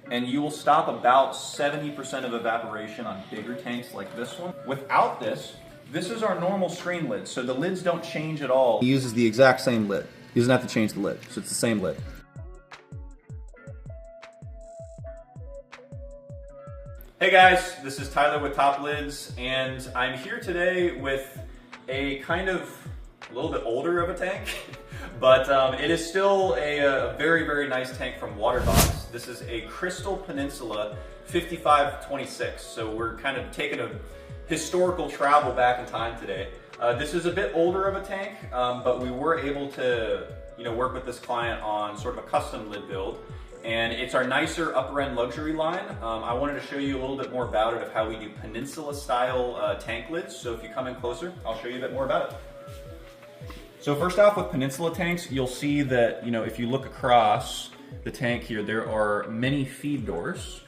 and you will stop about 70% of evaporation on bigger tanks like this one. Without this, this is our normal screen lid, so the lids don't change at all. He uses the exact same lid. He doesn't have to change the lid, so it's the same lid. Hey guys, this is Tyler with Top Lids, and I'm here today with a kind of a little bit older of a tank, but it is still a very, very nice tank from Waterbox. This is a Crystal Peninsula 5526, so we're kind of taking a historical travel back in time today. This is a bit older of a tank, but we were able to work with this client on sort of a custom lid build. And it's our nicer upper end luxury line. I wanted to show you a little bit more about it, of how we do Peninsula style tank lids. So if you come in closer, I'll show you a bit more about it. So first off, with Peninsula tanks, you'll see that, if you look across the tank here, there are many feed doors,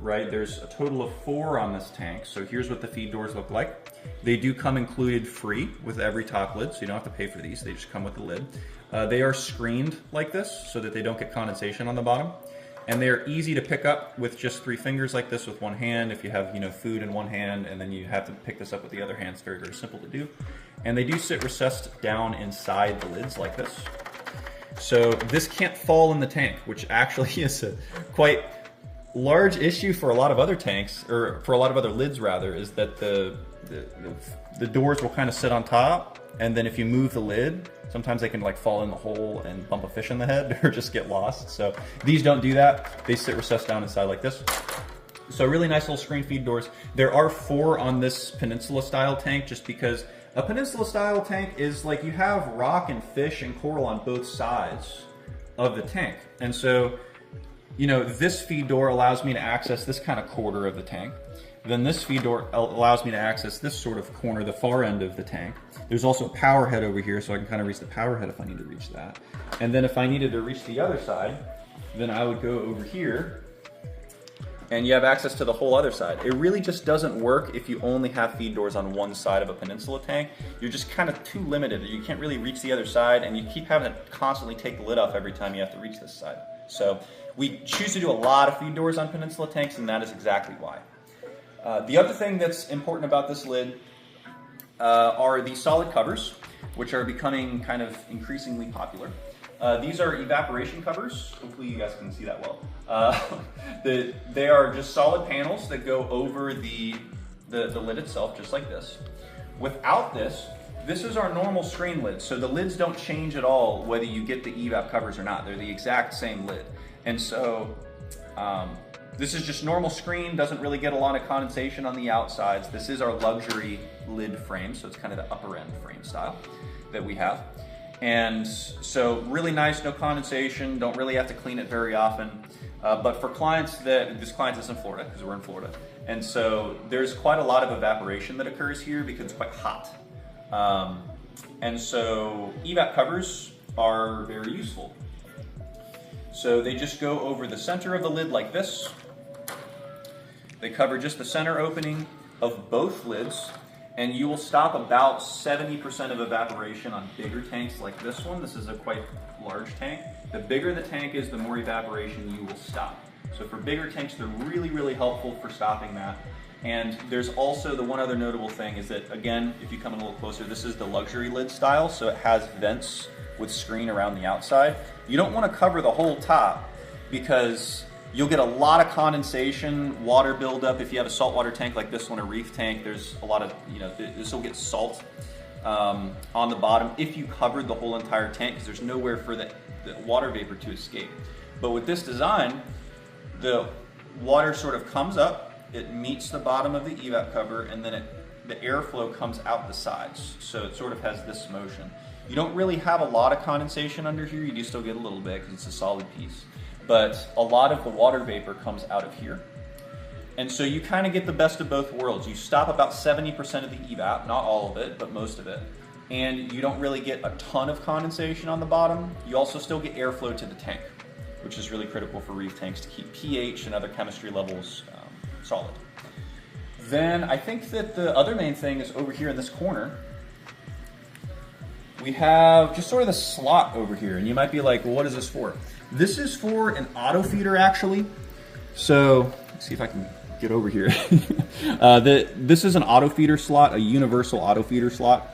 right? There's a total of 4 on this tank. So here's what the feed doors look like. They do come included free with every top lid, so you don't have to pay for these. They just come with the lid. They are screened like this so that they don't get condensation on the bottom. And they're easy to pick up with just 3 fingers like this with one hand. If you have food in one hand and then you have to pick this up with the other hand, it's very, very simple to do. And they do sit recessed down inside the lids like this. So this can't fall in the tank, which actually is a quite large issue for a lot of other tanks, or for a lot of other lids rather, is that the doors will kind of sit on top, and then if you move the lid, sometimes they can like fall in the hole and bump a fish in the head or just get lost. So these don't do that. They sit recessed down inside like this. So really nice little screen feed doors. There are 4 on this Peninsula style tank, just because a Peninsula style tank is like you have rock and fish and coral on both sides of the tank. And so, this feed door allows me to access this kind of quarter of the tank. Then this feed door allows me to access this sort of corner, the far end of the tank. There's also a power head over here, so I can kind of reach the power head if I need to reach that. And then if I needed to reach the other side, then I would go over here, and you have access to the whole other side. It really just doesn't work if you only have feed doors on one side of a Peninsula tank. You're just kind of too limited. You can't really reach the other side, and you keep having to constantly take the lid off every time you have to reach this side. So we choose to do a lot of feed doors on Peninsula tanks, and that is exactly why. The other thing that's important about this lid are the solid covers, which are becoming kind of increasingly popular. These are evaporation covers. Hopefully you guys can see that well. They are just solid panels that go over the lid itself, just like this. Without this, this is our normal screen lid. So the lids don't change at all whether you get the evap covers or not. They're the exact same lid. And so this is just normal screen, doesn't really get a lot of condensation on the outsides. This is our luxury lid frame, so it's kind of the upper end frame style that we have. And so really nice, no condensation, don't really have to clean it very often. But for clients this client is in Florida, because we're in Florida, and so there's quite a lot of evaporation that occurs here because it's quite hot. And so evap covers are very useful. So they just go over the center of the lid like this. They cover just the center opening of both lids, and you will stop about 70% of evaporation on bigger tanks like this one. This is a quite large tank. The bigger the tank is, the more evaporation you will stop. So for bigger tanks, they're really, really helpful for stopping that. And there's also the one other notable thing is that, again, if you come in a little closer, this is the luxury lid style, so it has vents with screen around the outside. You don't want to cover the whole top because you'll get a lot of condensation, water buildup. If you have a saltwater tank like this one, a reef tank, there's a lot of, this will get salt on the bottom if you covered the whole entire tank, because there's nowhere for the water vapor to escape. But with this design, the water sort of comes up, it meets the bottom of the evap cover, and then the airflow comes out the sides. So it sort of has this motion. You don't really have a lot of condensation under here. You do still get a little bit because it's a solid piece. But a lot of the water vapor comes out of here. And so you kind of get the best of both worlds. You stop about 70% of the evap, not all of it, but most of it. And you don't really get a ton of condensation on the bottom. You also still get airflow to the tank, which is really critical for reef tanks to keep pH and other chemistry levels solid. Then I think that the other main thing is over here in this corner. We have just sort of the slot over here, and you might be like, well, what is this for? This is for an auto feeder, actually. So let's see if I can get over here. This is an auto feeder slot, a universal auto feeder slot.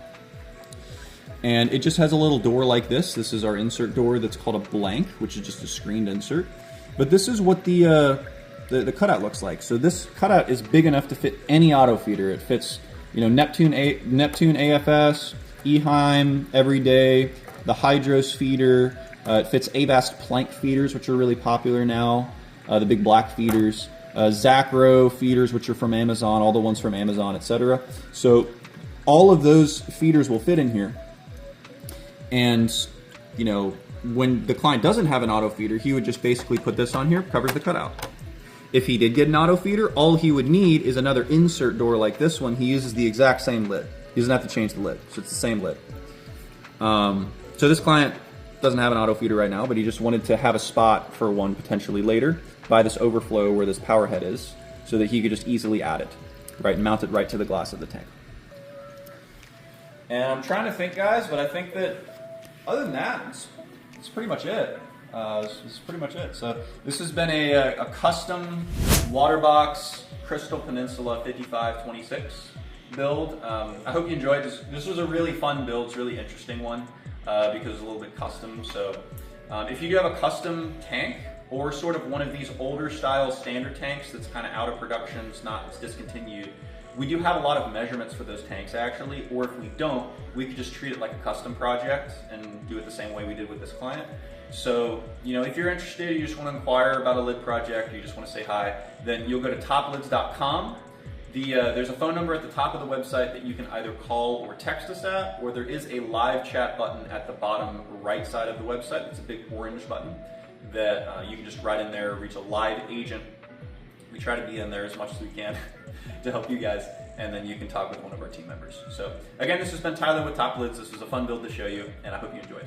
And it just has a little door like this. This is our insert door that's called a blank, which is just a screened insert. But this is what the cutout looks like. So this cutout is big enough to fit any auto feeder. It fits, you know, Neptune AFS, Eheim, Everyday, the Hydros feeder. It fits Avast plank feeders, which are really popular now. The big black feeders. Zacro feeders, which are from Amazon, all the ones from Amazon, etc. So all of those feeders will fit in here. And, you know, when the client doesn't have an auto feeder, he would just basically put this on here, covers the cutout. If he did get an auto feeder, all he would need is another insert door like this one. He uses the exact same lid. He doesn't have to change the lid, so it's the same lid. So this client doesn't have an auto feeder right now, but he just wanted to have a spot for one potentially later by this overflow where this power head is, so that he could just easily add it, right, and mount it right to the glass of the tank. And I'm trying to think, guys, but I think that other than that, it's pretty much it. This is pretty much it. So this has been a custom Waterbox Crystal Peninsula 5526 build. I hope you enjoyed this. This was a really fun build. It's a really interesting one because it's a little bit custom. So if you do have a custom tank or sort of one of these older style standard tanks that's kind of out of production, it's discontinued, we do have a lot of measurements for those tanks actually, or if we don't, we could just treat it like a custom project and do it the same way we did with this client. So, you know, if you're interested, you just want to inquire about a lid project, you just want to say hi, then you'll go to toplids.com. There's a phone number at the top of the website that you can either call or text us at, or there is a live chat button at the bottom right side of the website. It's a big orange button that you can just write in there, reach a live agent. We try to be in there as much as we can to help you guys, and then you can talk with one of our team members. So again, this has been Tyler with Top Lids. This was a fun build to show you, and I hope you enjoyed.